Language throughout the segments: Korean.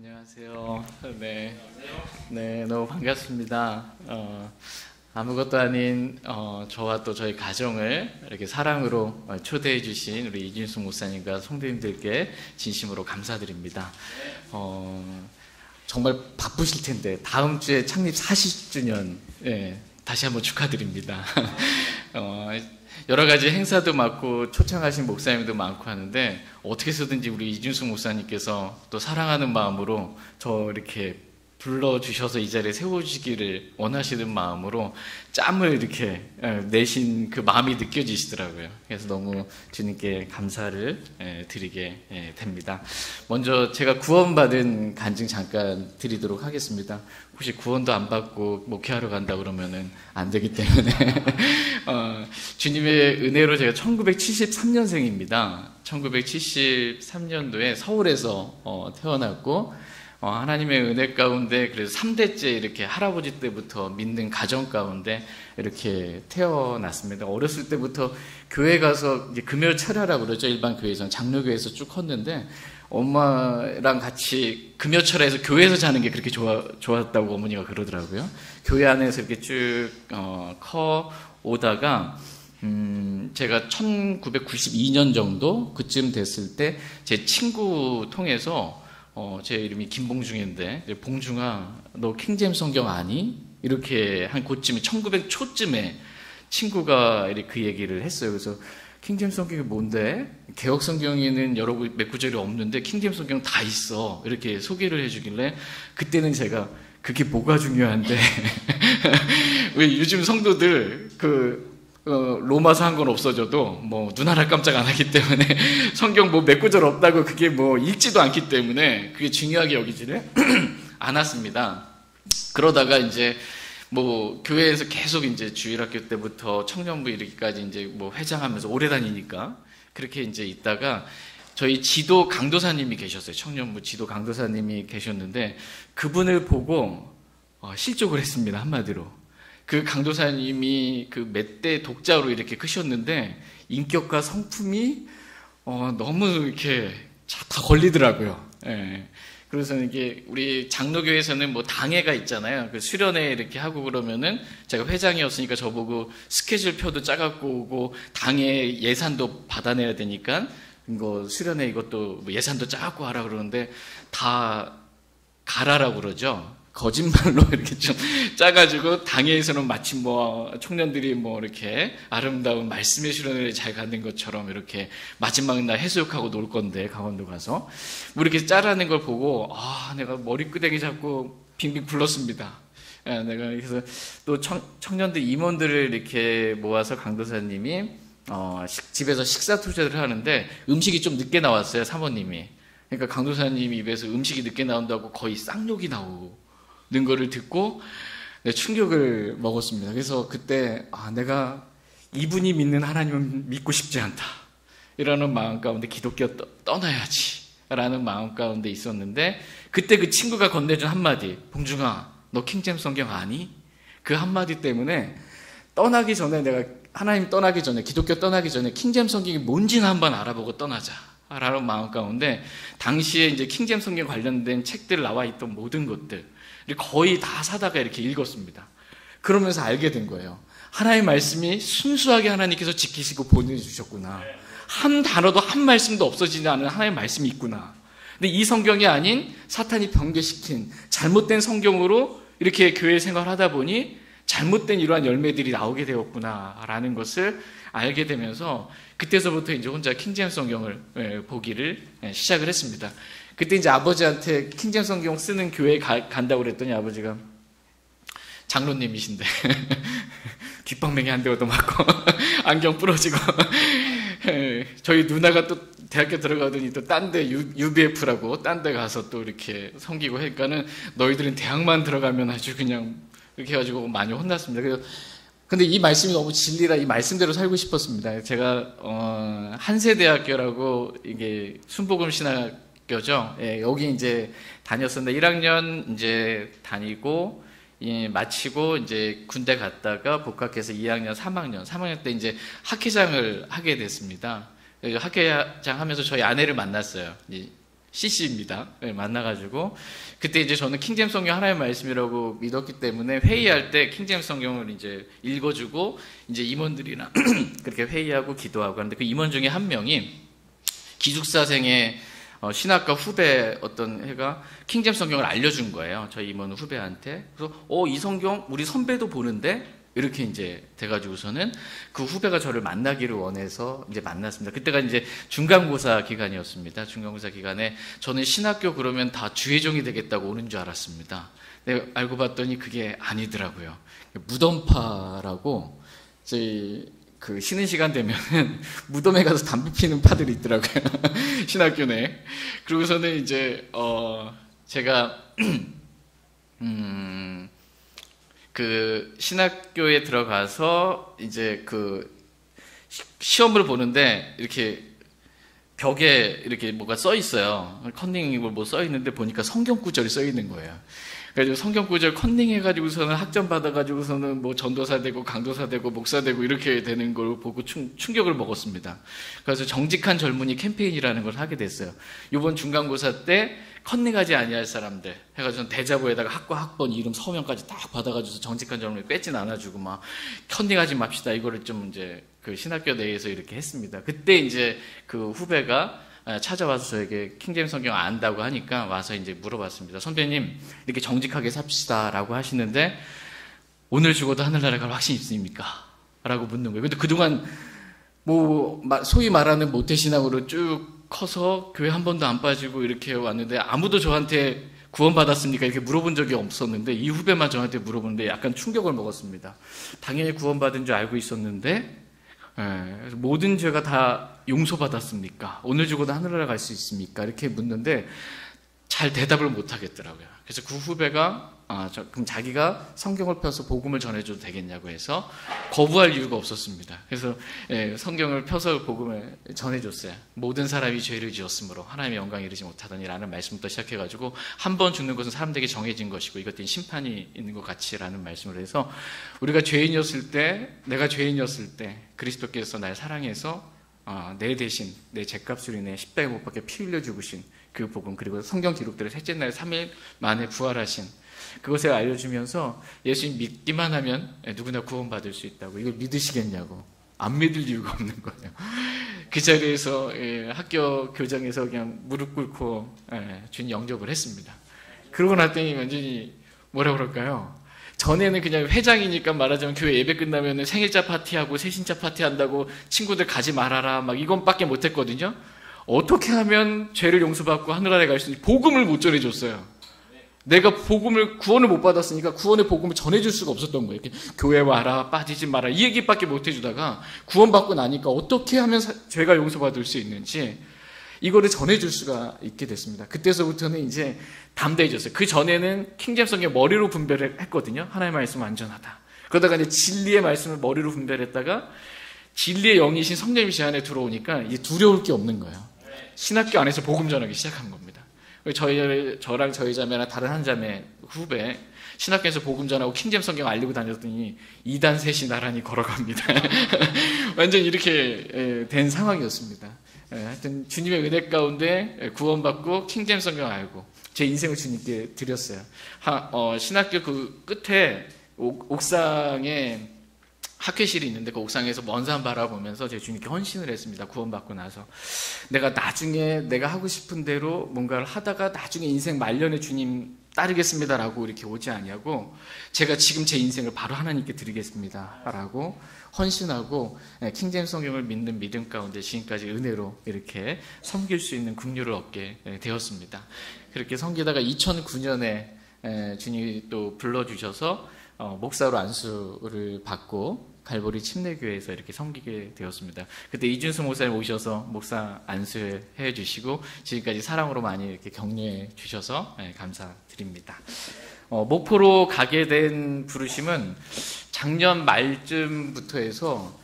안녕하세요. 네, 너무 반갑습니다. 아무것도 아닌 저와 또 저희 가정을 이렇게 사랑으로 초대해 주신 우리 이진숙 목사님과 성도님들께 진심으로 감사드립니다. 정말 바쁘실 텐데 다음 주에 창립 40주년 다시 한번 축하드립니다. 여러 가지 행사도 많고 초청하신 목사님도 많고 하는데 어떻게 해서든지 우리 이준숙 목사님께서 또 사랑하는 마음으로 저 이렇게 불러주셔서 이 자리에 세워주시기를 원하시는 마음으로 짬을 이렇게 내신 그 마음이 느껴지시더라고요. 그래서 너무 주님께 감사를 드리게 됩니다. 먼저 제가 구원받은 간증 잠깐 드리도록 하겠습니다. 혹시 구원도 안 받고 목회하러 간다 그러면은 안 되기 때문에 주님의 은혜로 제가 1973년생입니다. 1973년도에 서울에서 태어났고 하나님의 은혜 가운데 그래서 3대째 이렇게 할아버지 때부터 믿는 가정 가운데 이렇게 태어났습니다. 어렸을 때부터 교회 가서 이제 금요철야라고 그러죠. 일반 교회에서는 장로교회에서 쭉 컸는데 엄마랑 같이 금요철야에서 교회에서 자는 게 그렇게 좋았다고 어머니가 그러더라고요. 교회 안에서 이렇게 쭉 커 오다가 제가 1992년 정도 그쯤 됐을 때 제 친구 통해서 제 이름이 김봉중인데 봉중아 너 킹제임스 성경 아니? 이렇게 한 그쯤에 1900초쯤에 친구가 이렇게 그 얘기를 했어요. 그래서 킹제임스 성경이 뭔데? 개혁 성경에는 여러 몇 구절이 없는데 킹제임스 성경 다 있어. 이렇게 소개를 해주길래 그때는 제가 그게 뭐가 중요한데 왜 요즘 성도들 로마서 한 권 없어져도 눈 하나 깜짝 안 하기 때문에 성경 몇 구절 없다고 그게 읽지도 않기 때문에 그게 중요하게 여기지를 않았습니다. 그러다가 이제 교회에서 계속 이제 주일학교 때부터 청년부 이르기까지 이제 회장하면서 오래 다니니까 그렇게 이제 있다가 저희 지도 강도사님이 계셨어요. 청년부 지도 강도사님이 계셨는데 그분을 보고 실족을 했습니다. 한마디로. 그 강도사님이 그 멧돼 독자로 이렇게 크셨는데 인격과 성품이 너무 이렇게 다 걸리더라고요. 예. 그래서 이게 우리 장로교에서는 당회가 있잖아요. 그 수련회 이렇게 하고 그러면은 제가 회장이었으니까 저보고 스케줄표도 짜갖고 오고 당회 예산도 받아내야 되니까 이거 수련회 이것도 예산도 짜갖고 하라 그러는데 다 가라라고 그러죠. 거짓말로 이렇게 좀 짜가지고 당회에서는 마치 청년들이 이렇게 아름다운 말씀의 수련회를 잘 가는 것처럼 이렇게 마지막 날 해수욕하고 놀 건데 강원도 가서 이렇게 짜라는 걸 보고 내가 머리끄댕이 잡고 빙빙 굴렀습니다. 내가 그래서 또 청년들 임원들을 이렇게 모아서 강도사님이 집에서 식사 투자를 하는데 음식이 좀 늦게 나왔어요. 사모님이. 그러니까 강도사님 입에서 음식이 늦게 나온다고 거의 쌍욕이 나오고 는 거를 듣고 충격을 먹었습니다. 그래서 그때 내가 이분이 믿는 하나님은 믿고 싶지 않다. 이라는 마음 가운데 기독교 떠나야지. 라는 마음 가운데 있었는데 그때 그 친구가 건네준 한마디 봉중아 너 킹제임스 성경 아니? 그 한마디 때문에 떠나기 전에 내가 하나님 떠나기 전에 기독교 떠나기 전에 킹제임스 성경이 뭔지는 한번 알아보고 떠나자. 라는 마음 가운데 당시에 이제 킹제임스 성경 관련된 책들 나와 있던 모든 것들 거의 다 사다가 이렇게 읽었습니다. 그러면서 알게 된 거예요. 하나님의 말씀이 순수하게 하나님께서 지키시고 보내주셨구나. 한 단어도 한 말씀도 없어지지 않은 하나님의 말씀이 있구나. 근데 이 성경이 아닌 사탄이 변개시킨 잘못된 성경으로 이렇게 교회 생활하다 보니 잘못된 이러한 열매들이 나오게 되었구나라는 것을 알게 되면서 그때서부터 이제 혼자 킹제임스 성경을 보기를 시작을 했습니다. 그때 이제 아버지한테 킹제임스 성경 쓰는 교회에 간다고 그랬더니 아버지가 장로님이신데 귓방맹이 한 대 얻어맞고 안경 부러지고 저희 누나가 또 대학교 들어가더니 또 딴 데 UBF라고 딴 데 가서 또 이렇게 섬기고 하니까는 너희들은 대학만 들어가면 아주 그냥 이렇게 해가지고 많이 혼났습니다. 그래서 근데 이 말씀이 너무 진리라 이 말씀대로 살고 싶었습니다. 제가 한세대학교라고 이게 순복음 신학교죠. 여기 이제 다녔었는데 1학년 이제 다니고 마치고 이제 군대 갔다가 복학해서 2학년, 3학년 때 이제 학회장을 하게 됐습니다. 학회장 하면서 저희 아내를 만났어요. CC입니다. 네, 만나가지고 그때 이제 저는 킹제임스 성경 하나의 말씀이라고 믿었기 때문에 회의할 때 킹제임스 성경을 이제 읽어주고 이제 임원들이랑 그렇게 회의하고 기도하고 하는데 그 임원 중에 한 명이 기숙사생의 신학과 후배 어떤 애가 킹제임스 성경을 알려준 거예요. 저희 임원 후배한테. 그래서 이 성경 우리 선배도 보는데 이렇게 이제 돼가지고서는 그 후배가 저를 만나기를 원해서 이제 만났습니다. 그때가 이제 중간고사 기간이었습니다. 중간고사 기간에 저는 신학교 그러면 다 주의종이 되겠다고 오는 줄 알았습니다. 근데 알고 봤더니 그게 아니더라고요. 무덤파라고 저희 그 쉬는 시간 되면은 무덤에 가서 담배 피는 파들이 있더라고요. 신학교 내. 그러고서는 이제 제가 그 신학교에 들어가서 이제 그 시험을 보는데 이렇게 벽에 이렇게 뭐가 써 있어요. 컨닝 뭐 써 있는데 보니까 성경 구절이 써 있는 거예요. 그래서 성경 구절 컨닝 해가지고서는 학점 받아가지고서는 뭐 전도사 되고 강도사 되고 목사 되고 이렇게 되는 걸 보고 충격을 먹었습니다. 그래서 정직한 젊은이 캠페인이라는 걸 하게 됐어요. 이번 중간고사 때 컨닝하지 아니할 사람들 해가지고 대자보에다가 학과 학번 이름 서명까지 딱 받아가지고 정직한 젊은이 뺏진 않아주고 막 컨닝하지 맙시다 이거를 좀 이제 그 신학교 내에서 이렇게 했습니다. 그때 이제 그 후배가 찾아와서 저에게 킹제임스 성경 안다고 하니까 와서 이제 물어봤습니다. 선배님 이렇게 정직하게 삽시다라고 하시는데 오늘 죽어도 하늘나라 갈 확신 있습니까? 라고 묻는 거예요. 근데 그동안 뭐 소위 말하는 모태신앙으로 쭉 커서 교회 한 번도 안 빠지고 이렇게 왔는데 아무도 저한테 구원받았습니까? 이렇게 물어본 적이 없었는데 이 후배만 저한테 물어보는데 약간 충격을 먹었습니다. 당연히 구원받은 줄 알고 있었는데 모든 죄가 다 용서받았습니까? 오늘 죽어도 하늘나라 갈 수 있습니까? 이렇게 묻는데 잘 대답을 못 하겠더라고요. 그래서 그 후배가 그럼 자기가 성경을 펴서 복음을 전해줘도 되겠냐고 해서 거부할 이유가 없었습니다. 그래서 성경을 펴서 복음을 전해줬어요. 모든 사람이 죄를 지었으므로 하나님의 영광에 이르지 못하더니 라는 말씀부터 시작해가지고 한 번 죽는 것은 사람들에게 정해진 것이고 이것들은 심판이 있는 것 같이라는 말씀을 해서 우리가 죄인이었을 때 내가 죄인이었을 때 그리스도께서 날 사랑해서 내 대신 내 죄값으로 인해 십자가에 못 박혀 피 흘려 죽으신 그 복음 그리고 성경 기록대로 셋째 날 3일 만에 부활하신 그것을 알려주면서 예수님 믿기만 하면 누구나 구원받을 수 있다고 이걸 믿으시겠냐고 안 믿을 이유가 없는 거예요. 그 자리에서 학교 교장에서 그냥 무릎 꿇고 주님 영접을 했습니다. 그러고 났더니 완전히 뭐라 그럴까요? 전에는 그냥 회장이니까 말하자면 교회 예배 끝나면 생일자 파티하고 새신자 파티한다고 친구들 가지 말아라 막 이건밖에 못했거든요. 어떻게 하면 죄를 용서받고 하늘나라에 갈 수 있는지 복음을 못 전해줬어요. 내가 구원을 못 받았으니까 구원의 복음을 전해줄 수가 없었던 거예요. 이렇게 교회 와라, 빠지지 마라 이 얘기밖에 못 해주다가 구원받고 나니까 어떻게 하면 죄가 용서받을 수 있는지 이거를 전해줄 수가 있게 됐습니다. 그때서부터는 이제 담대해졌어요. 그 전에는 킹제임스 성경 머리로 분별을 했거든요. 하나님의 말씀은 안전하다. 그러다가 이제 진리의 말씀을 머리로 분별했다가 진리의 영이신 성령이 제 안에 들어오니까 이제 두려울 게 없는 거예요. 신학교 안에서 복음 전하기 시작한 겁니다. 저랑 저희 자매랑 다른 한 자매 후배 신학교에서 복음 전하고 킹제임스 성경 알리고 다녔더니 2단 셋이 나란히 걸어갑니다. 완전 이렇게 된 상황이었습니다. 하여튼 주님의 은혜 가운데 구원받고 킹제임스 성경 알고 제 인생을 주님께 드렸어요. 신학교 그 끝에 옥상에 학회실이 있는데 그 옥상에서 먼 산 바라보면서 제 주님께 헌신을 했습니다. 구원받고 나서 내가 나중에 내가 하고 싶은 대로 뭔가를 하다가 나중에 인생 말년에 주님 따르겠습니다라고 이렇게 오지 아니하고 제가 지금 제 인생을 바로 하나님께 드리겠습니다라고 헌신하고 킹제임스 성경을 믿는 믿음 가운데 지금까지 은혜로 이렇게 섬길 수 있는 긍휼을 얻게 되었습니다. 그렇게 섬기다가 2009년에 주님이 또 불러주셔서 목사로 안수를 받고 갈보리 침례교회에서 이렇게 섬기게 되었습니다. 그때 이준수 목사님 오셔서 목사 안수해 주시고 지금까지 사랑으로 많이 이렇게 격려해 주셔서 감사드립니다. 목포로 가게 된 부르심은 작년 말쯤부터 해서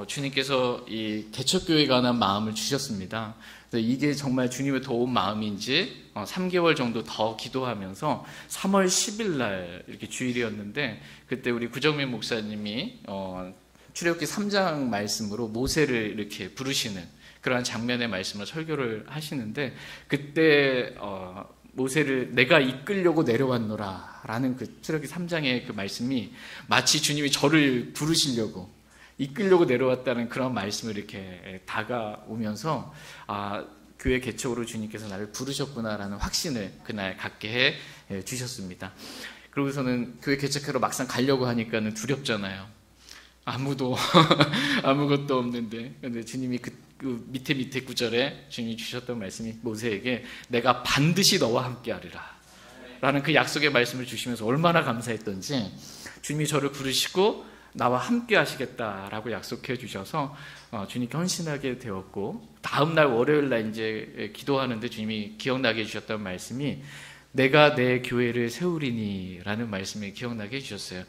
주님께서 이 개척교회에 관한 마음을 주셨습니다. 이게 정말 주님의 도움 마음인지 3개월 정도 더 기도하면서 3월 10일 날 이렇게 주일이었는데 그때 우리 구정민 목사님이 출애굽기 3장 말씀으로 모세를 이렇게 부르시는 그러한 장면의 말씀을 설교를 하시는데, 그때 모세를 내가 이끌려고 내려왔노라 라는 그 출애굽기 3장의 그 말씀이 마치 주님이 저를 부르시려고 이끌려고 내려왔다는 그런 말씀을 이렇게 다가오면서 교회 개척으로 주님께서 나를 부르셨구나라는 확신을 그날 갖게 해 주셨습니다. 그러고서는 교회 개척하러 막상 가려고 하니까는 두렵잖아요. 아무것도 없는데. 근데 주님이 그 밑에 구절에 주님이 주셨던 말씀이 모세에게 내가 반드시 너와 함께 하리라 라는 그 약속의 말씀을 주시면서 얼마나 감사했던지, 주님이 저를 부르시고 나와 함께 하시겠다라고 약속해 주셔서 주님께 헌신하게 되었고, 다음날 월요일날 이제 기도하는데 주님이 기억나게 해주셨던 말씀이 내가 내 교회를 세우리니 라는 말씀이 기억나게 해주셨어요.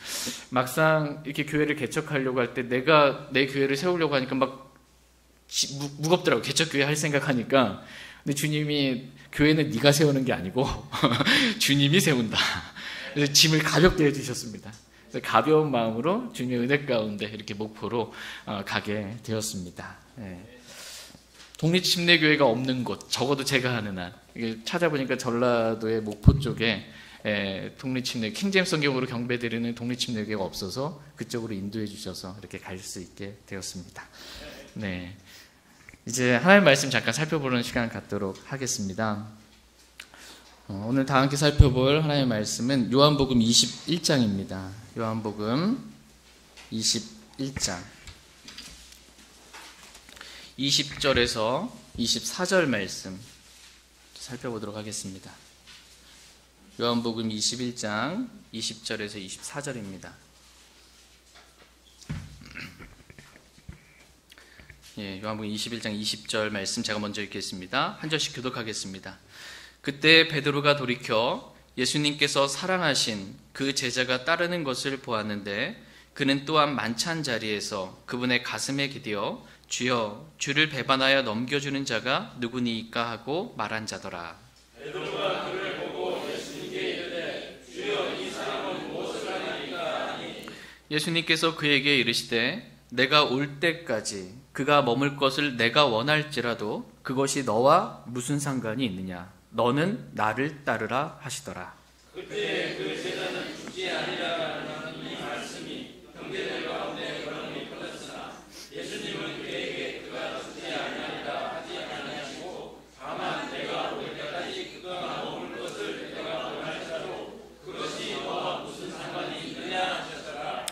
막상 이렇게 교회를 개척하려고 할 때 내가 내 교회를 세우려고 하니까 막 무겁더라고요. 개척교회 할 생각하니까. 근데 주님이 교회는 네가 세우는 게 아니고 주님이 세운다. 그래서 짐을 가볍게 해주셨습니다. 그래서 가벼운 마음으로 주님의 은혜 가운데 이렇게 목포로 가게 되었습니다. 독립침례교회가 없는 곳, 적어도 제가 아는 한, 찾아보니까 전라도의 목포 쪽에 독립침례, 킹제임스 성경으로 경배드리는 독립침례교회가 없어서 그쪽으로 인도해 주셔서 이렇게 갈 수 있게 되었습니다. 네, 이제 하나님의 말씀 잠깐 살펴보는 시간 갖도록 하겠습니다. 오늘 다 함께 살펴볼 하나님의 말씀은 요한복음 21장입니다. 요한복음 21장 20절에서 24절 말씀 살펴보도록 하겠습니다. 요한복음 21장 20절에서 24절입니다. 요한복음 21장 20절 말씀 제가 먼저 읽겠습니다. 한 절씩 교독하겠습니다. 그때 베드로가 돌이켜 예수님께서 사랑하신 그 제자가 따르는 것을 보았는데, 그는 또한 만찬 자리에서 그분의 가슴에 기대어 주여, 주를 배반하여 넘겨주는 자가 누구니이까 하고 말한 자더라. 베드로가 그를 보고 예수님께 이르되 주여, 이 사람은 무엇을 하나이까 하니, 예수님께서 그에게 이르시되 내가 올 때까지 그가 머물 것을 내가 원할지라도 그것이 너와 무슨 상관이 있느냐, 너는 나를 따르라 하시더라. 그때 그 제자는 죽지 아니라라는 이 말씀이 형제들 가운데 걸음이 퍼졌으나 예수님은 그에게 그가 죽지 아니하리라 하지 아니하시고, 다만 내가 올 때까지 그가 머물 것을 내가 원할지라도 그것이 너와 무슨 상관이 있느냐 하셨더라.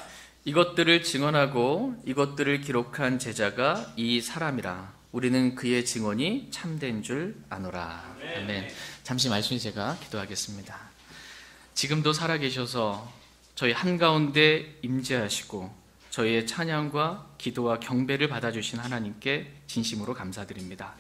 이것들을 증언하고 이것들을 기록한 제자가 이 사람이라. 우리는 그의 증언이 참된 줄 아노라. 아멘. 잠시 말씀이 제가 기도하겠습니다. 지금도 살아계셔서 저희 한가운데 임재하시고 저희의 찬양과 기도와 경배를 받아주신 하나님께 진심으로 감사드립니다.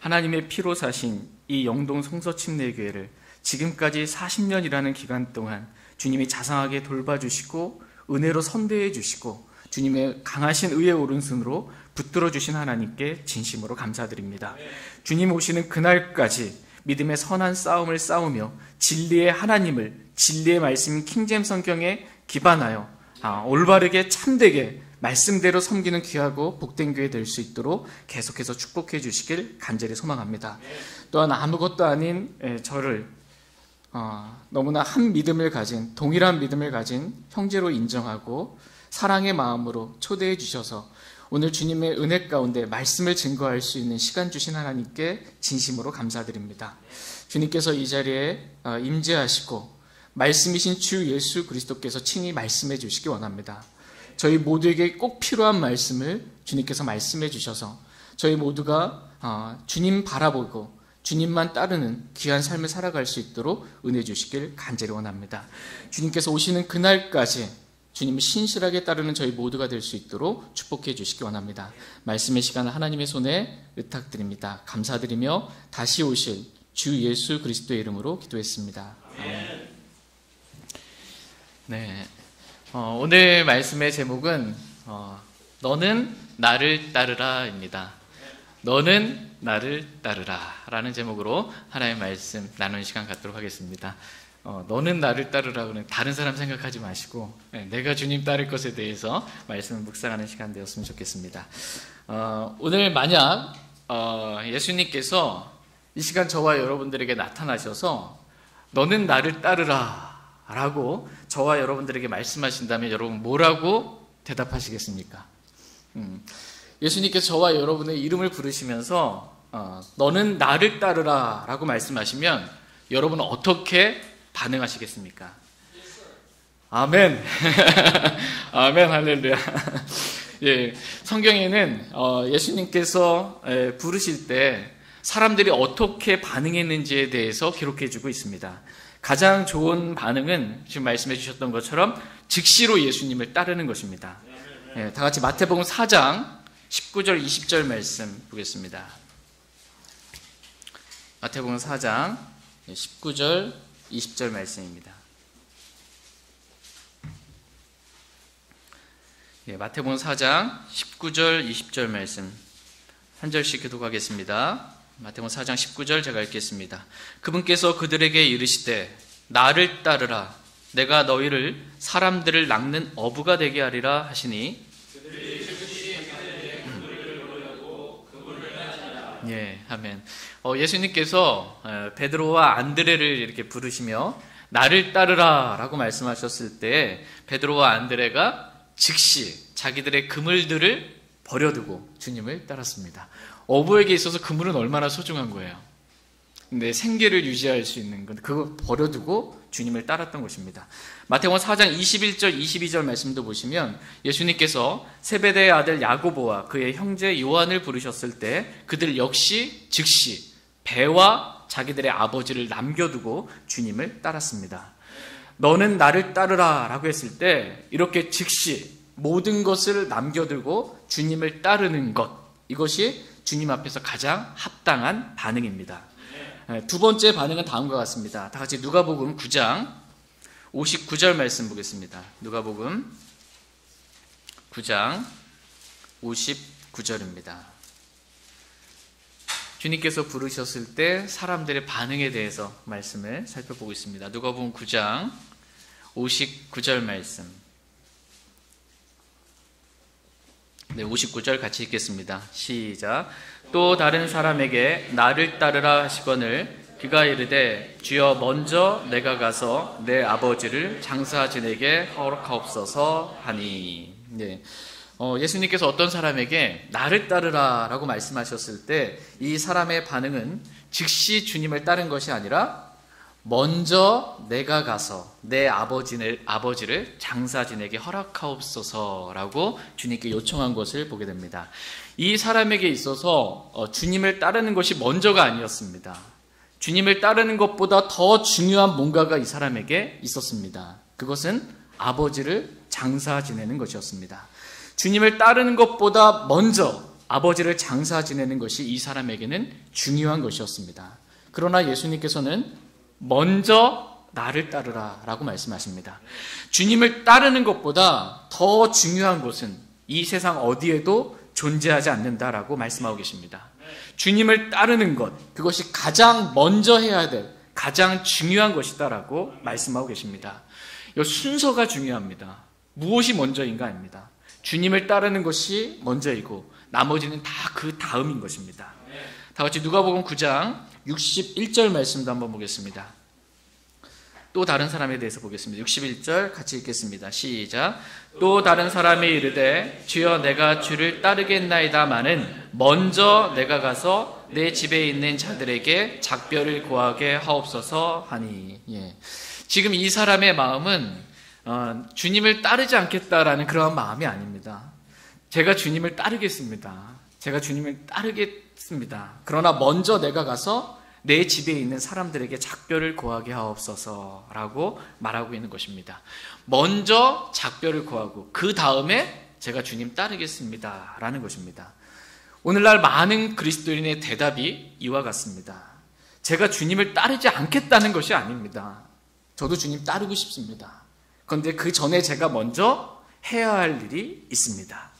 하나님의 피로 사신 이 영동 성서침례교회를 지금까지 40년이라는 기간 동안 주님이 자상하게 돌봐주시고 은혜로 선대해 주시고 주님의 강하신 의의 오른손으로 붙들어 주신 하나님께 진심으로 감사드립니다. 주님 오시는 그날까지 믿음의 선한 싸움을 싸우며 진리의 하나님을, 진리의 말씀 킹제임스 성경에 기반하여 올바르게 참되게 말씀대로 섬기는 귀하고 복된 교회 될 수 있도록 계속해서 축복해 주시길 간절히 소망합니다. 또한 아무것도 아닌 저를 너무나 한 믿음을 가진, 동일한 믿음을 가진 형제로 인정하고 사랑의 마음으로 초대해 주셔서 오늘 주님의 은혜 가운데 말씀을 증거할 수 있는 시간 주신 하나님께 진심으로 감사드립니다. 주님께서 이 자리에 임재하시고 말씀이신 주 예수 그리스도께서 친히 말씀해 주시기 원합니다. 저희 모두에게 꼭 필요한 말씀을 주님께서 말씀해 주셔서 저희 모두가 주님 바라보고 주님만 따르는 귀한 삶을 살아갈 수 있도록 은혜 주시길 간절히 원합니다. 주님께서 오시는 그날까지 주님을 신실하게 따르는 저희 모두가 될 수 있도록 축복해 주시기 원합니다. 말씀의 시간을 하나님의 손에 의탁드립니다. 감사드리며 다시 오실 주 예수 그리스도의 이름으로 기도했습니다. 아멘. 네, 오늘 말씀의 제목은 너는 나를 따르라입니다. 너는 나를 따르라 라는 제목으로 하나님의 말씀 나누는 시간 갖도록 하겠습니다. 너는 나를 따르라고는 다른 사람 생각하지 마시고 내가 주님 따를 것에 대해서 말씀을 묵상하는 시간 되었으면 좋겠습니다. 오늘 만약 예수님께서 이 시간 저와 여러분들에게 나타나셔서 너는 나를 따르라 라고 저와 여러분들에게 말씀하신다면 여러분 뭐라고 대답하시겠습니까? 예수님께서 저와 여러분의 이름을 부르시면서 너는 나를 따르라 라고 말씀하시면 여러분은 어떻게 반응하시겠습니까? 아멘. 아멘, 할렐루야. 예, 성경에는 예수님께서 부르실 때 사람들이 어떻게 반응했는지에 대해서 기록해주고 있습니다. 가장 좋은 반응은 지금 말씀해 주셨던 것처럼 즉시로 예수님을 따르는 것입니다. 예, 다 같이 마태복음 4장 19절 20절 말씀 보겠습니다. 마태복음 4장 19절 20절 말씀입니다. 예, 마태복음 4장 19절 20절 말씀 한 절씩 교독하겠습니다. 마태복음 4장 19절 제가 읽겠습니다. 그분께서 그들에게 이르시되 나를 따르라 내가 너희를 사람들을 낚는 어부가 되게 하리라 하시니 예, 아멘. 예수님께서 베드로와 안드레를 이렇게 부르시며 나를 따르라 라고 말씀하셨을 때 베드로와 안드레가 즉시 자기들의 그물들을 버려두고 주님을 따랐습니다. 어부에게 있어서 그물은 얼마나 소중한 거예요. 근데 생계를 유지할 수 있는 건 그거 버려두고 주님을 따랐던 것입니다. 마태복음 4장 21절 22절 말씀도 보시면 예수님께서 세베대의 아들 야고보와 그의 형제 요한을 부르셨을 때 그들 역시 즉시 배와 자기들의 아버지를 남겨두고 주님을 따랐습니다. 너는 나를 따르라 라고 했을 때 이렇게 즉시 모든 것을 남겨두고 주님을 따르는 것, 이것이 주님 앞에서 가장 합당한 반응입니다. 두 번째 반응은 다음과 같습니다. 다 같이 누가복음 9장 59절 말씀 보겠습니다. 누가복음 9장 59절입니다. 주님께서 부르셨을 때 사람들의 반응에 대해서 말씀을 살펴보고 있습니다. 누가복음 9장 59절 말씀. 네, 59절 같이 읽겠습니다. 시작. 또 다른 사람에게 나를 따르라 하시거늘 그가 이르되 주여 먼저 내가 가서 내 아버지를 장사 지내게 허락하옵소서 하니. 네. 예수님께서 어떤 사람에게 나를 따르라 라고 말씀하셨을 때 이 사람의 반응은 즉시 주님을 따른 것이 아니라 먼저 내가 가서 내 아버지를 장사 지내게 허락하옵소서라고 주님께 요청한 것을 보게 됩니다. 이 사람에게 있어서 주님을 따르는 것이 먼저가 아니었습니다. 주님을 따르는 것보다 더 중요한 뭔가가 이 사람에게 있었습니다. 그것은 아버지를 장사 지내는 것이었습니다. 주님을 따르는 것보다 먼저 아버지를 장사 지내는 것이 이 사람에게는 중요한 것이었습니다. 그러나 예수님께서는 먼저 나를 따르라 라고 말씀하십니다. 주님을 따르는 것보다 더 중요한 것은 이 세상 어디에도 존재하지 않는다라고 말씀하고 계십니다. 주님을 따르는 것, 그것이 가장 먼저 해야 될 가장 중요한 것이다라고 말씀하고 계십니다. 이 순서가 중요합니다. 무엇이 먼저인가 아닙니다. 주님을 따르는 것이 먼저이고 나머지는 다 그 다음인 것입니다. 다 같이 누가복음 9장 61절 말씀도 한번 보겠습니다. 또 다른 사람에 대해서 보겠습니다. 61절 같이 읽겠습니다. 시작. 또 다른 사람이 이르되 주여 내가 주를 따르겠나이다마는 먼저 내가 가서 내 집에 있는 자들에게 작별을 고하게 하옵소서 하니. 예. 지금 이 사람의 마음은 주님을 따르지 않겠다라는 그러한 마음이 아닙니다. 제가 주님을 따르겠습니다. 제가 주님을 따르겠습니다. 그러나 먼저 내가 가서 내 집에 있는 사람들에게 작별을 고하게 하옵소서라고 말하고 있는 것입니다. 먼저 작별을 고하고 그 다음에 제가 주님 따르겠습니다 라는 것입니다. 오늘날 많은 그리스도인의 대답이 이와 같습니다. 제가 주님을 따르지 않겠다는 것이 아닙니다. 저도 주님 따르고 싶습니다. 그런데 그 전에 제가 먼저 해야 할 일이 있습니다.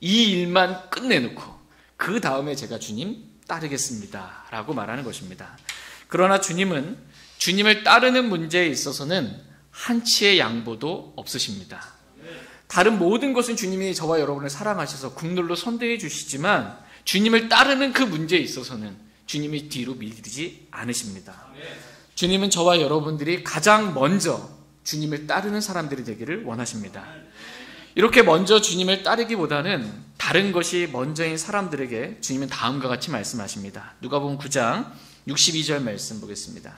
이 일만 끝내놓고 그 다음에 제가 주님 따르겠습니다 라고 말하는 것입니다. 그러나 주님은 주님을 따르는 문제에 있어서는 한치의 양보도 없으십니다. 다른 모든 것은 주님이 저와 여러분을 사랑하셔서 국룰로 선대해 주시지만 주님을 따르는 그 문제에 있어서는 주님이 뒤로 밀리지 않으십니다. 주님은 저와 여러분들이 가장 먼저 주님을 따르는 사람들이 되기를 원하십니다. 이렇게 먼저 주님을 따르기보다는 다른 것이 먼저인 사람들에게 주님은 다음과 같이 말씀하십니다. 누가복음 9장 62절 말씀 보겠습니다.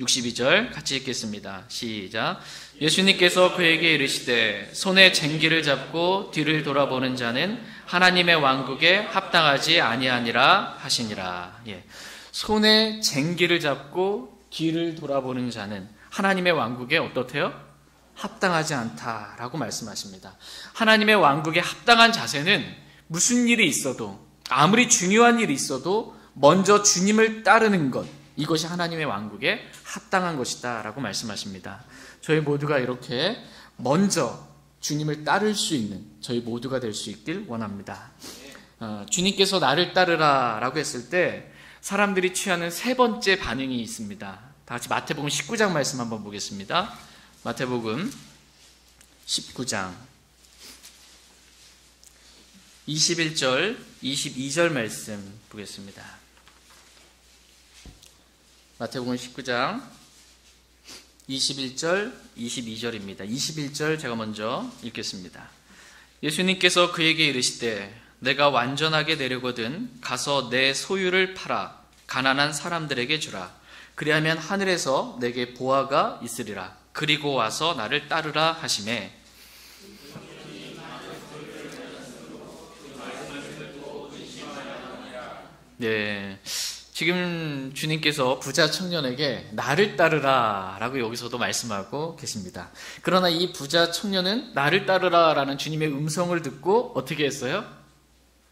62절 같이 읽겠습니다. 시작. 예수님께서 그에게 이르시되 손에 쟁기를 잡고 뒤를 돌아보는 자는 하나님의 왕국에 합당하지 아니하니라 하시니라. 손에 쟁기를 잡고 뒤를 돌아보는 자는 하나님의 왕국에 어떻대요? 합당하지 않다라고 말씀하십니다. 하나님의 왕국에 합당한 자세는 무슨 일이 있어도, 아무리 중요한 일이 있어도 먼저 주님을 따르는 것, 이것이 하나님의 왕국에 합당한 것이다 라고 말씀하십니다. 저희 모두가 이렇게 먼저 주님을 따를 수 있는 저희 모두가 될 수 있길 원합니다. 주님께서 나를 따르라 라고 했을 때 사람들이 취하는 세 번째 반응이 있습니다. 다 같이 마태복음 19장 말씀 한번 보겠습니다. 마태복음 19장 21절 22절 말씀 보겠습니다. 마태복음 19장 21절 22절입니다. 21절 제가 먼저 읽겠습니다. 예수님께서 그에게 이르시되 내가 완전하게 되려거든 가서 내 소유를 팔아 가난한 사람들에게 주라. 그리하면 하늘에서 내게 보화가 있으리라. 그리고 와서 나를 따르라 하시매. 네, 지금 주님께서 부자 청년에게 나를 따르라 라고 여기서도 말씀하고 계십니다. 그러나 이 부자 청년은 나를 따르라 라는 주님의 음성을 듣고 어떻게 했어요?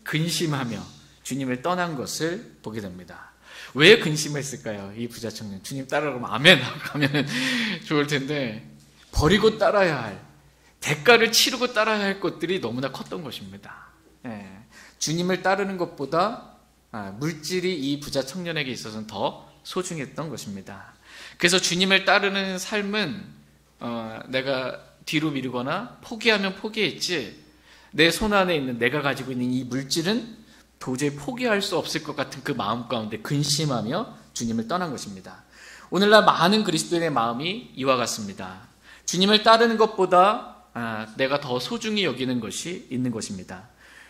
근심하며 주님을 떠난 것을 보게 됩니다. 왜 근심했을까요? 이 부자 청년. 주님 따르라고 하면 아멘 하고 가면 좋을 텐데 버리고 따라야 할, 대가를 치르고 따라야 할 것들이 너무나 컸던 것입니다. 주님을 따르는 것보다 물질이 이 부자 청년에게 있어서는 더 소중했던 것입니다. 그래서 주님을 따르는 삶은 내가 뒤로 미루거나 포기하면 포기했지 내 손 안에 있는 내가 가지고 있는 이 물질은 도저히 포기할 수 없을 것 같은 그 마음 가운데 근심하며 주님을 떠난 것입니다. 오늘날 많은 그리스도인의 마음이 이와 같습니다. 주님을 따르는 것보다 내가 더 소중히 여기는 것이 있는 것입니다.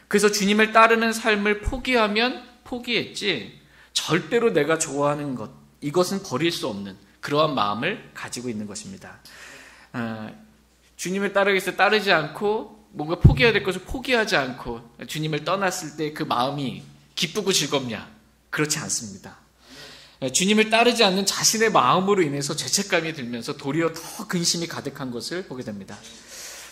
그래서 주님을 따르는 삶을 포기하면 포기했지 절대로 내가 좋아하는 것, 이것은 버릴 수 없는 그러한 마음을 가지고 있는 것입니다. 주님을 따르기 위해서 따르지 않고 뭔가 포기해야 될 것을 포기하지 않고 주님을 떠났을 때 그 마음이 기쁘고 즐겁냐? 그렇지 않습니다. 주님을 따르지 않는 자신의 마음으로 인해서 죄책감이 들면서 도리어 더 근심이 가득한 것을 보게 됩니다.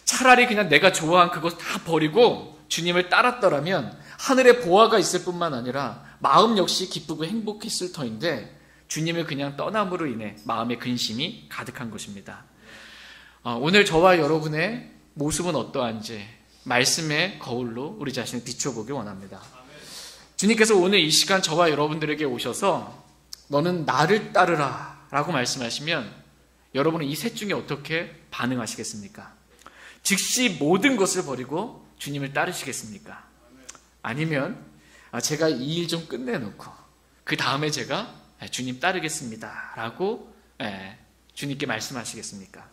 차라리 그냥 내가 좋아한 그것 다 버리고 주님을 따랐더라면 하늘에 보화가 있을 뿐만 아니라 마음 역시 기쁘고 행복했을 터인데 주님을 그냥 떠남으로 인해 마음의 근심이 가득한 것입니다. 오늘 저와 여러분의 모습은 어떠한지 말씀의 거울로 우리 자신을 비춰보기 원합니다. 주님께서 오늘 이 시간 저와 여러분들에게 오셔서 너는 나를 따르라 라고 말씀하시면 여러분은 이 셋 중에 어떻게 반응하시겠습니까? 즉시 모든 것을 버리고 주님을 따르시겠습니까? 아니면 제가 이 일 좀 끝내놓고 그 다음에 제가 주님 따르겠습니다 라고 주님께 말씀하시겠습니까?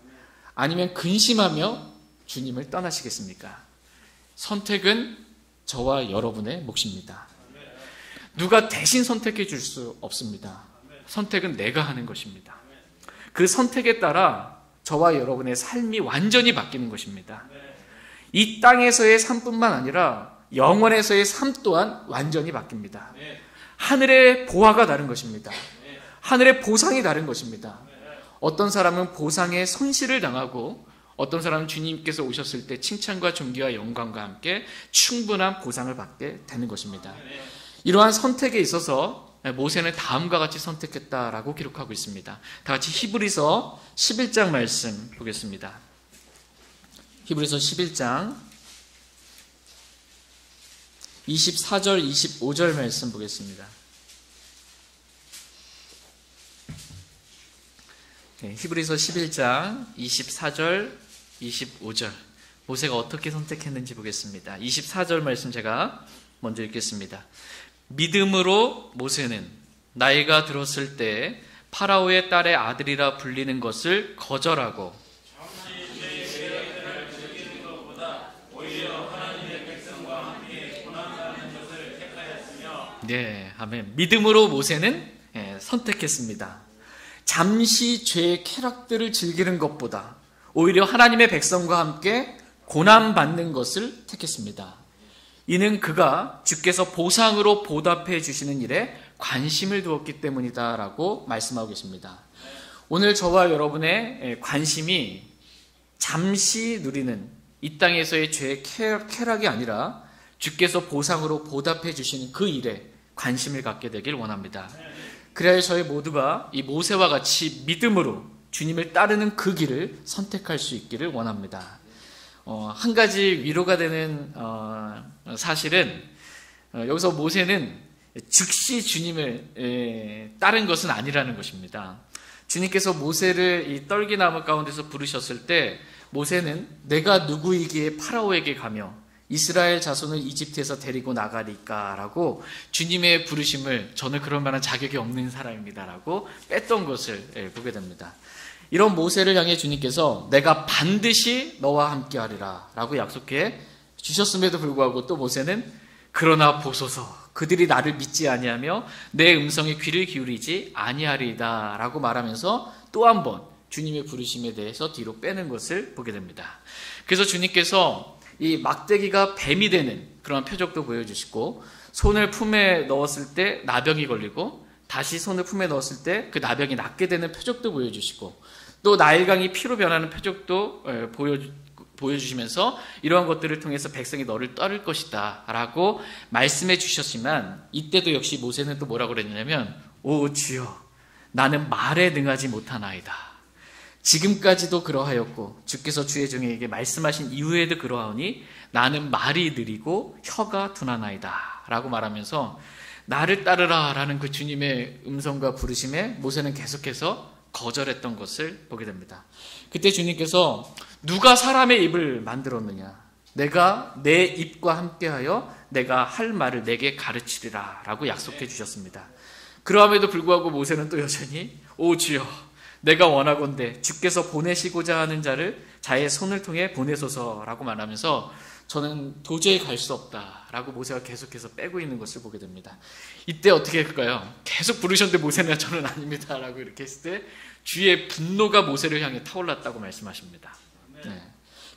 아니면 근심하며 주님을 떠나시겠습니까? 선택은 저와 여러분의 몫입니다. 누가 대신 선택해 줄 수 없습니다. 선택은 내가 하는 것입니다. 그 선택에 따라 저와 여러분의 삶이 완전히 바뀌는 것입니다. 이 땅에서의 삶뿐만 아니라 영원에서의 삶 또한 완전히 바뀝니다. 하늘의 보화가 다른 것입니다. 하늘의 보상이 다른 것입니다. 어떤 사람은 보상에 손실을 당하고 어떤 사람은 주님께서 오셨을 때 칭찬과 존귀와 영광과 함께 충분한 보상을 받게 되는 것입니다. 이러한 선택에 있어서 모세는 다음과 같이 선택했다라고 기록하고 있습니다. 다 같이 히브리서 11장 말씀 보겠습니다. 히브리서 11장 24절 25절 말씀 보겠습니다. 히브리서 11장 24절 25절 모세가 어떻게 선택했는지 보겠습니다. 24절 말씀 제가 먼저 읽겠습니다. 믿음으로 모세는 나이가 들었을 때 파라오의 딸의 아들이라 불리는 것을 거절하고 네, 아멘. 믿음으로 모세는 선택했습니다. 잠시 죄의 쾌락들을 즐기는 것보다 오히려 하나님의 백성과 함께 고난받는 것을 택했습니다. 이는 그가 주께서 보상으로 보답해 주시는 일에 관심을 두었기 때문이다라고 말씀하고 계십니다. 오늘 저와 여러분의 관심이 잠시 누리는 이 땅에서의 죄의 쾌락이 아니라 주께서 보상으로 보답해 주시는 그 일에 관심을 갖게 되길 원합니다. 그래야 저희 모두가 이 모세와 같이 믿음으로 주님을 따르는 그 길을 선택할 수 있기를 원합니다. 한 가지 위로가 되는 사실은 여기서 모세는 즉시 주님을 따른 것은 아니라는 것입니다. 주님께서 모세를 이 떨기나무 가운데서 부르셨을 때 모세는 내가 누구이기에 파라오에게 가며 이스라엘 자손을 이집트에서 데리고 나가리까 라고 주님의 부르심을 저는 그럴 만한 자격이 없는 사람입니다 라고 뺐던 것을 보게 됩니다. 이런 모세를 향해 주님께서 내가 반드시 너와 함께 하리라 라고 약속해 주셨음에도 불구하고 또 모세는 그러나 보소서 그들이 나를 믿지 아니하며 내 음성에 귀를 기울이지 아니하리이다 라고 말하면서 또 한 번 주님의 부르심에 대해서 뒤로 빼는 것을 보게 됩니다. 그래서 주님께서 이 막대기가 뱀이 되는 그런 표적도 보여주시고 손을 품에 넣었을 때 나병이 걸리고 다시 손을 품에 넣었을 때 그 나병이 낫게 되는 표적도 보여주시고 또 나일강이 피로 변하는 표적도 보여주시면서 이러한 것들을 통해서 백성이 너를 따를 것이다 라고 말씀해 주셨지만 이때도 역시 모세는 또 뭐라고 그랬냐면 오 주여 나는 말에 능하지 못하나이다. 지금까지도 그러하였고 주께서 주의 종에게 말씀하신 이후에도 그러하오니 나는 말이 느리고 혀가 둔하나이다 라고 말하면서 나를 따르라 라는 그 주님의 음성과 부르심에 모세는 계속해서 거절했던 것을 보게 됩니다. 그때 주님께서 누가 사람의 입을 만들었느냐 내가 내 입과 함께하여 내가 할 말을 내게 가르치리라 라고 약속해 주셨습니다. 그러함에도 불구하고 모세는 또 여전히 오 주여 내가 원하건대 주께서 보내시고자 하는 자를 자의 손을 통해 보내소서라고 말하면서 저는 도저히 갈 수 없다라고 모세가 계속해서 빼고 있는 것을 보게 됩니다. 이때 어떻게 할까요? 계속 부르셨는데 모세는 저는 아닙니다라고 이렇게 했을 때 주의 분노가 모세를 향해 타올랐다고 말씀하십니다. 네.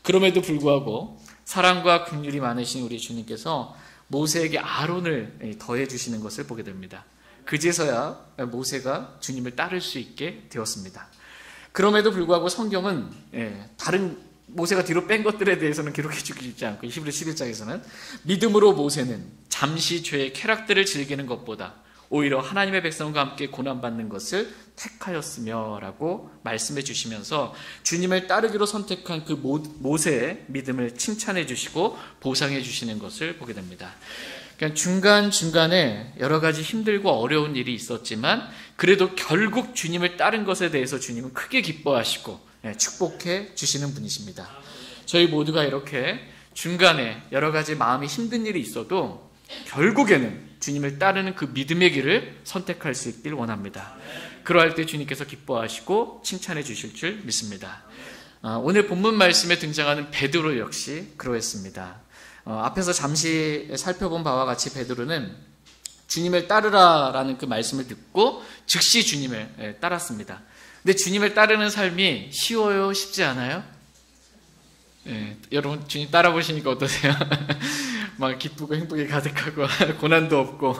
그럼에도 불구하고 사랑과 긍휼이 많으신 우리 주님께서 모세에게 아론을 더해 주시는 것을 보게 됩니다. 그제서야 모세가 주님을 따를 수 있게 되었습니다. 그럼에도 불구하고 성경은 다른 모세가 뒤로 뺀 것들에 대해서는 기록해 주기 있지 않고 히브리 11장에서는 믿음으로 모세는 잠시 죄의 쾌락들을 즐기는 것보다 오히려 하나님의 백성과 함께 고난받는 것을 택하였으며 라고 말씀해 주시면서 주님을 따르기로 선택한 그 모세의 믿음을 칭찬해 주시고 보상해 주시는 것을 보게 됩니다. 그러니까 중간중간에 여러 가지 힘들고 어려운 일이 있었지만 그래도 결국 주님을 따른 것에 대해서 주님은 크게 기뻐하시고 축복해 주시는 분이십니다. 저희 모두가 이렇게 중간에 여러 가지 마음이 힘든 일이 있어도 결국에는 주님을 따르는 그 믿음의 길을 선택할 수 있길 원합니다. 그러할 때 주님께서 기뻐하시고 칭찬해 주실 줄 믿습니다. 오늘 본문 말씀에 등장하는 베드로 역시 그러했습니다. 앞에서 잠시 살펴본 바와 같이 베드로는 주님을 따르라라는 그 말씀을 듣고 즉시 주님을 따랐습니다. 근데 주님을 따르는 삶이 쉬워요? 쉽지 않아요? 여러분 주님 따라보시니까 어떠세요? 막 기쁘고 행복이 가득하고 고난도 없고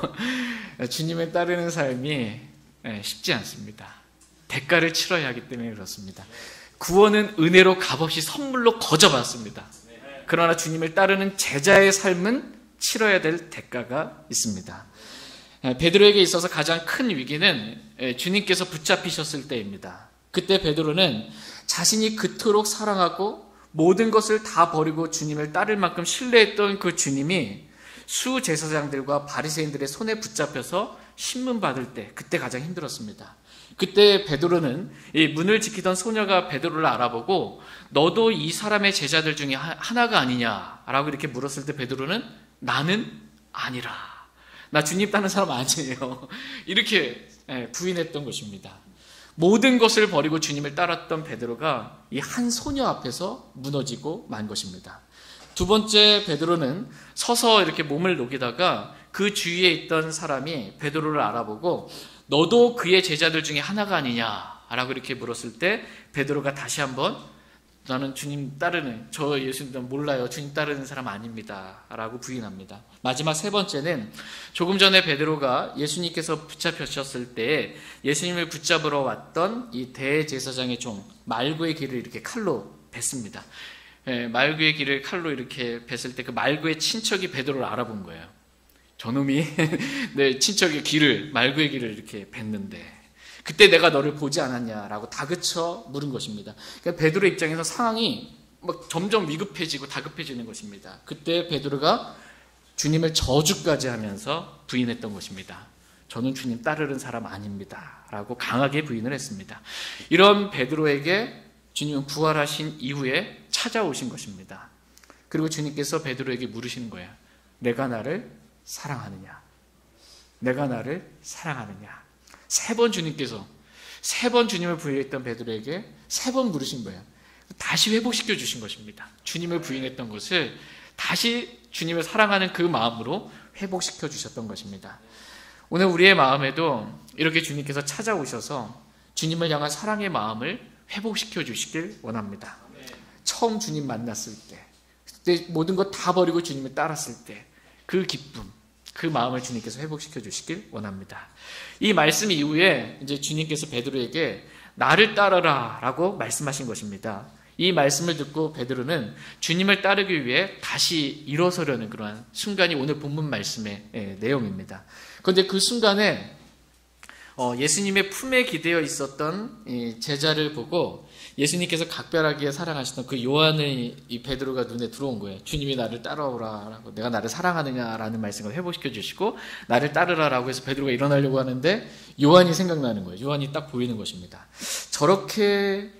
주님을 따르는 삶이 쉽지 않습니다. 대가를 치러야 하기 때문에 그렇습니다. 구원은 은혜로 값없이 선물로 거저 받습니다. 그러나 주님을 따르는 제자의 삶은 치러야 될 대가가 있습니다. 베드로에게 있어서 가장 큰 위기는 주님께서 붙잡히셨을 때입니다. 그때 베드로는 자신이 그토록 사랑하고 모든 것을 다 버리고 주님을 따를 만큼 신뢰했던 그 주님이 수제사장들과 바리새인들의 손에 붙잡혀서 신문 받을 때, 그때 가장 힘들었습니다. 그때 베드로는 이 문을 지키던 소녀가 베드로를 알아보고 너도 이 사람의 제자들 중에 하나가 아니냐라고 이렇게 물었을 때 베드로는 나는 아니라, 나 주님 따르는 사람 아니에요, 이렇게 부인했던 것입니다. 모든 것을 버리고 주님을 따랐던 베드로가 이 한 소녀 앞에서 무너지고 만 것입니다. 두 번째, 베드로는 서서 이렇게 몸을 녹이다가 그 주위에 있던 사람이 베드로를 알아보고 너도 그의 제자들 중에 하나가 아니냐라고 이렇게 물었을 때 베드로가 다시 한번 나는 주님 따르는, 저 예수님 몰라요, 주님 따르는 사람 아닙니다 라고 부인합니다. 마지막 세 번째는 조금 전에 베드로가 예수님께서 붙잡히셨을 때 예수님을 붙잡으러 왔던 이 대제사장의 종 말구의 귀를 이렇게 칼로 뱄습니다. 말구의 귀를 칼로 이렇게 뱄을 때 그 말구의 친척이 베드로를 알아본 거예요. 저놈이 내 친척의 귀를, 말구의 귀를 이렇게 뱄는데 그때 내가 너를 보지 않았냐라고 다그쳐 물은 것입니다. 그러니까 베드로 입장에서 상황이 막 점점 위급해지고 다급해지는 것입니다. 그때 베드로가 주님을 저주까지 하면서 부인했던 것입니다. 저는 주님 따르는 사람 아닙니다 라고 강하게 부인을 했습니다. 이런 베드로에게 주님은 부활하신 이후에 찾아오신 것입니다. 그리고 주님께서 베드로에게 물으시는 거예요. 내가 나를 사랑하느냐? 내가 나를 사랑하느냐? 세 번 주님을 부인했던 베드로에게 세 번 물으신 거예요. 다시 회복시켜 주신 것입니다. 주님을 부인했던 것을 다시 주님을 사랑하는 그 마음으로 회복시켜 주셨던 것입니다. 오늘 우리의 마음에도 이렇게 주님께서 찾아오셔서 주님을 향한 사랑의 마음을 회복시켜 주시길 원합니다. 처음 주님 만났을 때, 그때 모든 것 다 버리고 주님을 따랐을 때 그 기쁨, 그 마음을 주님께서 회복시켜 주시길 원합니다. 이 말씀 이후에 이제 주님께서 베드로에게 나를 따르라 라고 말씀하신 것입니다. 이 말씀을 듣고 베드로는 주님을 따르기 위해 다시 일어서려는 그러한 순간이 오늘 본문 말씀의 내용입니다. 그런데 그 순간에 예수님의 품에 기대어 있었던 제자를 보고 예수님께서 각별하게 사랑하시던 그 요한의 이 베드로가 눈에 들어온 거예요. 주님이 나를 따라오라라고, 내가 나를 사랑하느냐라는 말씀을 회복시켜 주시고 나를 따르라라고 해서 베드로가 일어나려고 하는데 요한이 생각나는 거예요. 요한이 딱 보이는 것입니다. 저렇게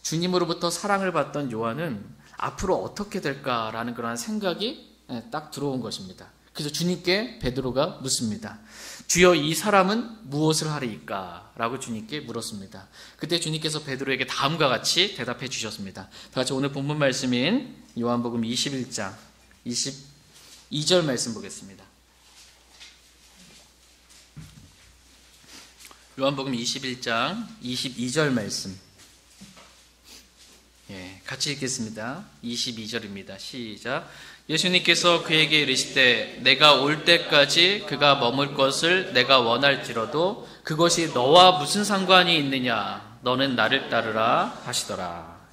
주님으로부터 사랑을 받던 요한은 앞으로 어떻게 될까라는 그런 생각이 딱 들어온 것입니다. 그래서 주님께 베드로가 묻습니다. 주여, 이 사람은 무엇을 하리이까? 라고 주님께 물었습니다. 그때 주님께서 베드로에게 다음과 같이 대답해 주셨습니다. 다 같이 오늘 본문 말씀인 요한복음 21장 22절 말씀 보겠습니다. 요한복음 21장 22절 말씀. 같이 읽겠습니다. 22절입니다. 시작. 예수님께서 그에게 이르시되 내가 올 때까지 그가 머물 것을 내가 원할지라도 그것이 너와 무슨 상관이 있느냐? 너는 나를 따르라 하시더라.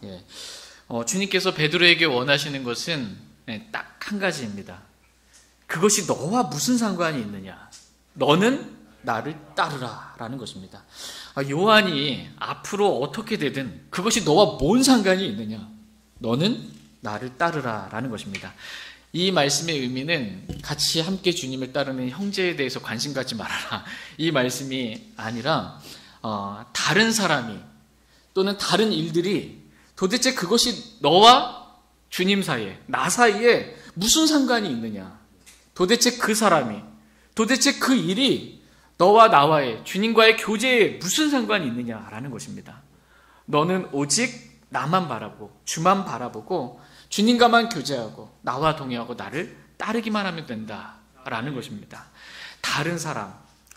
주님께서 베드로에게 원하시는 것은 딱 한 가지입니다. 그것이 너와 무슨 상관이 있느냐? 너는 나를 따르라 라는 것입니다. 요한이 앞으로 어떻게 되든 그것이 너와 뭔 상관이 있느냐? 너는 나를 따르라 라는 것입니다. 이 말씀의 의미는 같이 함께 주님을 따르는 형제에 대해서 관심 갖지 말아라, 이 말씀이 아니라 다른 사람이 또는 다른 일들이 도대체 그것이 너와 주님 사이에, 나 사이에 무슨 상관이 있느냐? 도대체 그 사람이, 도대체 그 일이 너와 나와의, 주님과의 교제에 무슨 상관이 있느냐라는 것입니다. 너는 오직 나만 바라보고 주만 바라보고 주님과만 교제하고 나와 동행하고 나를 따르기만 하면 된다라는 것입니다. 다른 사람,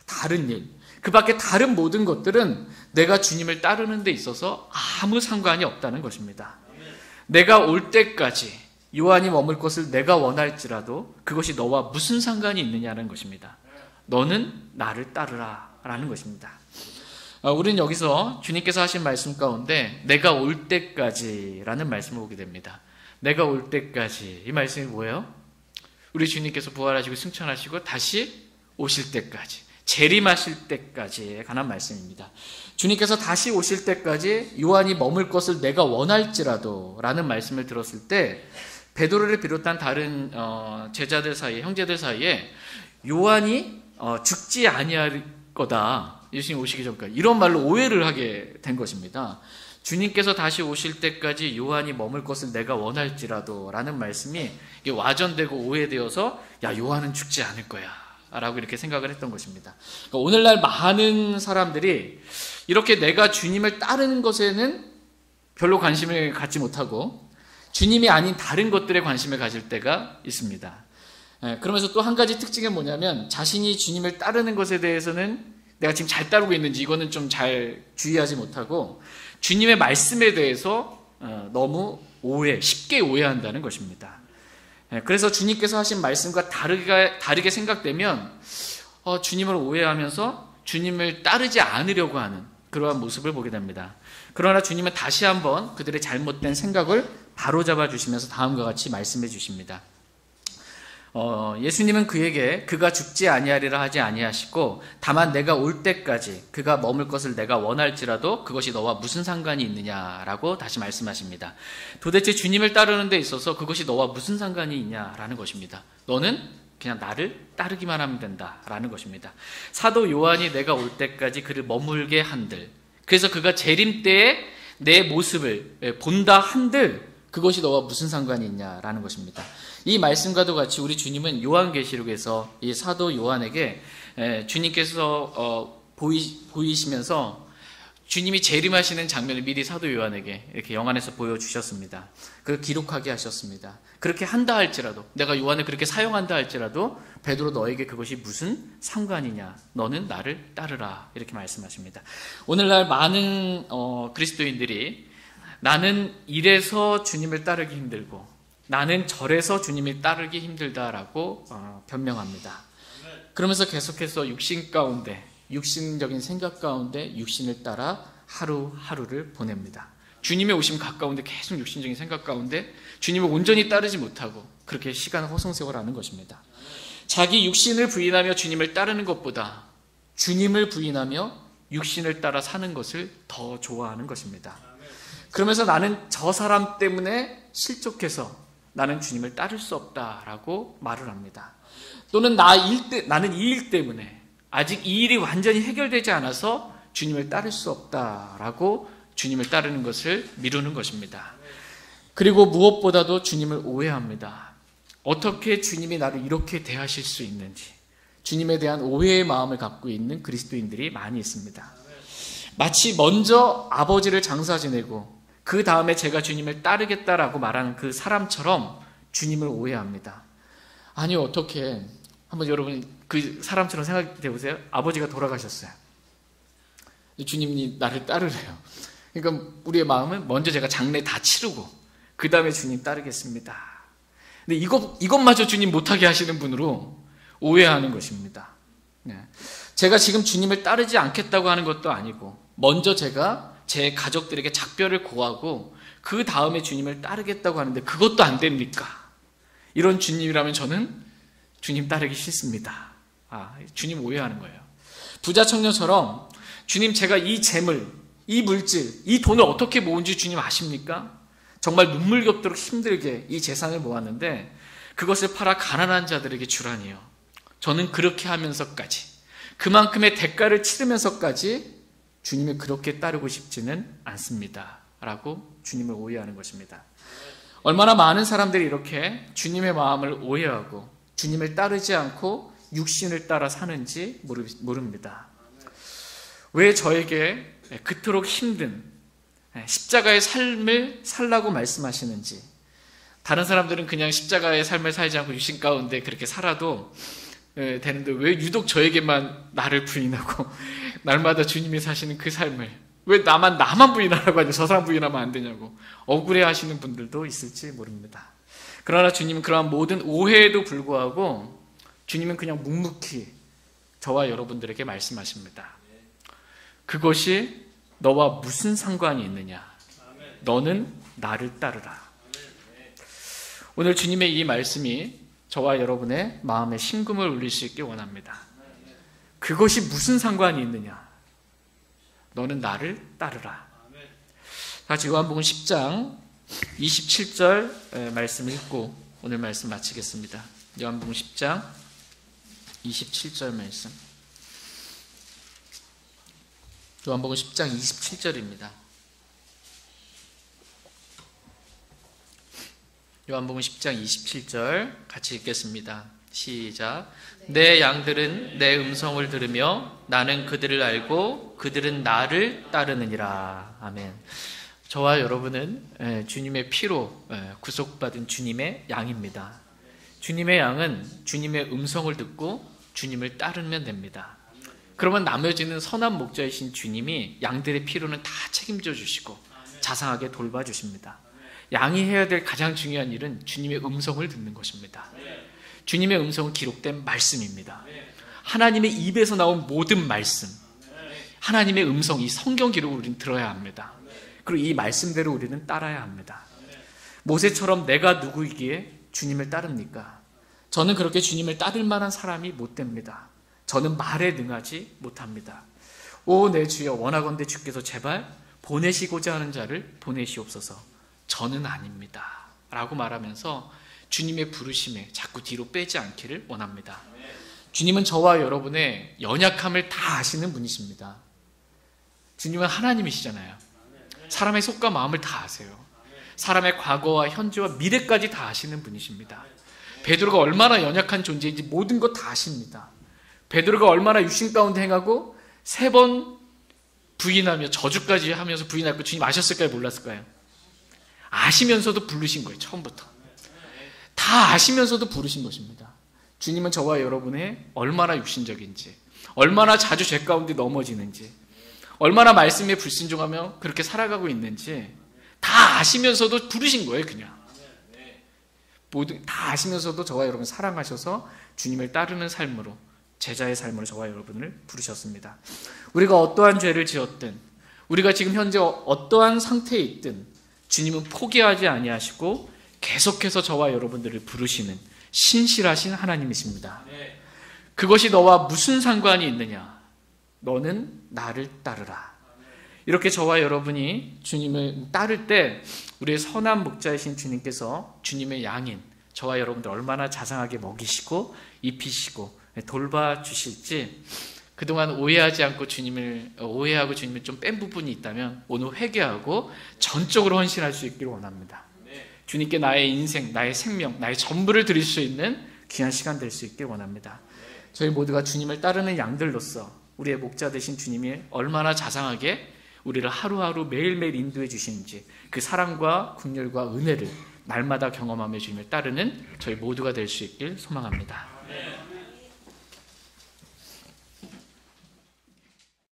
다른 일, 그 밖에 다른 모든 것들은 내가 주님을 따르는 데 있어서 아무 상관이 없다는 것입니다. 내가 올 때까지 요한이 머물 것을 내가 원할지라도 그것이 너와 무슨 상관이 있느냐는 것입니다. 너는 나를 따르라 라는 것입니다. 우리는 여기서 주님께서 하신 말씀 가운데 내가 올 때까지 라는 말씀을 보게 됩니다. 내가 올 때까지, 이 말씀이 뭐예요? 우리 주님께서 부활하시고 승천하시고 다시 오실 때까지, 재림하실 때까지에 관한 말씀입니다. 주님께서 다시 오실 때까지 요한이 머물 것을 내가 원할지라도 라는 말씀을 들었을 때 베드로를 비롯한 다른 제자들 사이에, 형제들 사이에 요한이 죽지 아니할 거다. 예수님 오시기 전까지. 이런 말로 오해를 하게 된 것입니다. 주님께서 다시 오실 때까지 요한이 머물 것을 내가 원할지라도 라는 말씀이 이게 와전되고 오해되어서 야, 요한은 죽지 않을 거야 라고 이렇게 생각을 했던 것입니다. 그러니까 오늘날 많은 사람들이 이렇게 내가 주님을 따르는 것에는 별로 관심을 갖지 못하고 주님이 아닌 다른 것들에 관심을 가질 때가 있습니다. 그러면서 또 한 가지 특징은 뭐냐면 자신이 주님을 따르는 것에 대해서는 내가 지금 잘 따르고 있는지 이거는 좀 잘 주의하지 못하고 주님의 말씀에 대해서 너무 쉽게 오해한다는 것입니다. 그래서 주님께서 하신 말씀과 다르게 생각되면 주님을 오해하면서 주님을 따르지 않으려고 하는 그러한 모습을 보게 됩니다. 그러나 주님은 다시 한번 그들의 잘못된 생각을 바로잡아 주시면서 다음과 같이 말씀해 주십니다. 예수님은 그에게 그가 죽지 아니하리라 하지 아니하시고 다만 내가 올 때까지 그가 머물 것을 내가 원할지라도 그것이 너와 무슨 상관이 있느냐라고 다시 말씀하십니다. 도대체 주님을 따르는 데 있어서 그것이 너와 무슨 상관이 있냐라는 것입니다. 너는 그냥 나를 따르기만 하면 된다라는 것입니다. 사도 요한이 내가 올 때까지 그를 머물게 한들, 그래서 그가 재림 때에 내 모습을 본다 한들 그것이 너와 무슨 상관이 있냐라는 것입니다. 이 말씀과도 같이 우리 주님은 요한계시록에서 이 사도 요한에게 주님께서 보이시면서 주님이 재림하시는 장면을 미리 사도 요한에게 이렇게 영안에서 보여주셨습니다. 그걸 기록하게 하셨습니다. 그렇게 한다 할지라도, 내가 요한을 그렇게 사용한다 할지라도 베드로 너에게 그것이 무슨 상관이냐, 너는 나를 따르라 이렇게 말씀하십니다. 오늘날 많은 그리스도인들이 나는 이래서 주님을 따르기 힘들고 나는 저래서 주님을 따르기 힘들다라고 변명합니다. 그러면서 계속해서 육신 가운데, 육신적인 생각 가운데 육신을 따라 하루하루를 보냅니다. 주님의 오심 가까운데 계속 육신적인 생각 가운데 주님을 온전히 따르지 못하고 그렇게 시간을 허송세월하는 것입니다. 자기 육신을 부인하며 주님을 따르는 것보다 주님을 부인하며 육신을 따라 사는 것을 더 좋아하는 것입니다. 그러면서 나는 저 사람 때문에 실족해서 나는 주님을 따를 수 없다라고 말을 합니다. 또는 나는 이 일 때문에 아직 이 일이 완전히 해결되지 않아서 주님을 따를 수 없다라고 주님을 따르는 것을 미루는 것입니다. 그리고 무엇보다도 주님을 오해합니다. 어떻게 주님이 나를 이렇게 대하실 수 있는지 주님에 대한 오해의 마음을 갖고 있는 그리스도인들이 많이 있습니다. 마치 먼저 아버지를 장사 지내고 그 다음에 제가 주님을 따르겠다라고 말하는 그 사람처럼 주님을 오해합니다. 아니 어떻게 한번 여러분 그 사람처럼 생각해 보세요. 아버지가 돌아가셨어요. 주님이 나를 따르래요. 그러니까 우리의 마음은 먼저 제가 장례 다 치르고 그 다음에 주님 따르겠습니다. 근데 이것마저 주님 못하게 하시는 분으로 오해하는 것입니다. 제가 지금 주님을 따르지 않겠다고 하는 것도 아니고 먼저 제가 제 가족들에게 작별을 고하고 그 다음에 주님을 따르겠다고 하는데 그것도 안 됩니까? 이런 주님이라면 저는 주님 따르기 싫습니다. 주님 오해하는 거예요. 부자 청년처럼 주님 제가 이 재물, 이 물질, 이 돈을 어떻게 모은지 주님 아십니까? 정말 눈물겹도록 힘들게 이 재산을 모았는데 그것을 팔아 가난한 자들에게 주라니요. 저는 그렇게 하면서까지 그만큼의 대가를 치르면서까지 주님을 그렇게 따르고 싶지는 않습니다. 라고 주님을 오해하는 것입니다. 얼마나 많은 사람들이 이렇게 주님의 마음을 오해하고 주님을 따르지 않고 육신을 따라 사는지 모릅니다. 왜 저에게 그토록 힘든 십자가의 삶을 살라고 말씀하시는지, 다른 사람들은 그냥 십자가의 삶을 살지 않고 육신 가운데 그렇게 살아도 되는데 왜 유독 저에게만 나를 부인하고 날마다 주님이 사시는 그 삶을 왜 나만 부인하라고 하지 저 사람 부인하면 안 되냐고 억울해 하시는 분들도 있을지 모릅니다. 그러나 주님은 그러한 모든 오해에도 불구하고 주님은 그냥 묵묵히 저와 여러분들에게 말씀하십니다. 그것이 너와 무슨 상관이 있느냐? 너는 나를 따르라. 오늘 주님의 이 말씀이 저와 여러분의 마음에 심금을 울릴 수 있게 원합니다. 그것이 무슨 상관이 있느냐? 너는 나를 따르라. 같이 요한복음 10장 27절 말씀 읽고 오늘 말씀 마치겠습니다. 요한복음 10장 27절 말씀. 요한복음 10장 27절입니다. 요한복음 10장 27절 같이 읽겠습니다. 시작. 내 양들은 내 음성을 들으며 나는 그들을 알고 그들은 나를 따르느니라. 아멘. 저와 여러분은 주님의 피로 구속받은 주님의 양입니다. 주님의 양은 주님의 음성을 듣고 주님을 따르면 됩니다. 그러면 나머지는 선한 목자이신 주님이 양들의 필요는 다 책임져 주시고 자상하게 돌봐주십니다. 양이 해야 될 가장 중요한 일은 주님의 음성을 듣는 것입니다. 주님의 음성은 기록된 말씀입니다. 하나님의 입에서 나온 모든 말씀, 하나님의 음성, 이 성경 기록을 우리는 들어야 합니다. 그리고 이 말씀대로 우리는 따라야 합니다. 모세처럼 내가 누구이기에 주님을 따릅니까? 저는 그렇게 주님을 따를 만한 사람이 못 됩니다. 저는 말에 능하지 못합니다. 오 내 주여, 원하건대 주께서 제발 보내시고자 하는 자를 보내시옵소서. 저는 아닙니다 라고 말하면서 주님의 부르심에 자꾸 뒤로 빼지 않기를 원합니다. 주님은 저와 여러분의 연약함을 다 아시는 분이십니다. 주님은 하나님이시잖아요. 사람의 속과 마음을 다 아세요. 사람의 과거와 현재와 미래까지 다 아시는 분이십니다. 베드로가 얼마나 연약한 존재인지 모든 것 다 아십니다. 베드로가 얼마나 육신 가운데 행하고 3번 부인하며 저주까지 하면서 부인할 거 주님 아셨을까요? 몰랐을까요? 아시면서도 부르신 거예요. 처음부터 다 아시면서도 부르신 것입니다. 주님은 저와 여러분의 얼마나 육신적인지, 얼마나 자주 죄 가운데 넘어지는지, 얼마나 말씀에 불순종하며 그렇게 살아가고 있는지 다 아시면서도 부르신 거예요. 그냥 모두 다 아시면서도 저와 여러분 사랑하셔서 주님을 따르는 삶으로, 제자의 삶으로 저와 여러분을 부르셨습니다. 우리가 어떠한 죄를 지었든, 우리가 지금 현재 어떠한 상태에 있든 주님은 포기하지 아니하시고 계속해서 저와 여러분들을 부르시는 신실하신 하나님이십니다. 그것이 너와 무슨 상관이 있느냐? 너는 나를 따르라. 이렇게 저와 여러분이 주님을 따를 때 우리의 선한 목자이신 주님께서 주님의 양인 저와 여러분들 얼마나 자상하게 먹이시고 입히시고 돌봐주실지, 그동안 오해하지 않고 오해하고 주님을 좀 뺀 부분이 있다면 오늘 회개하고 전적으로 헌신할 수 있기를 원합니다. 주님께 나의 인생, 나의 생명, 나의 전부를 드릴 수 있는 귀한 시간 될 수 있기를 원합니다. 저희 모두가 주님을 따르는 양들로서 우리의 목자 되신 주님이 얼마나 자상하게 우리를 하루하루 매일매일 인도해 주시는지 그 사랑과 긍휼과 은혜를 날마다 경험하며 주님을 따르는 저희 모두가 될 수 있길 소망합니다.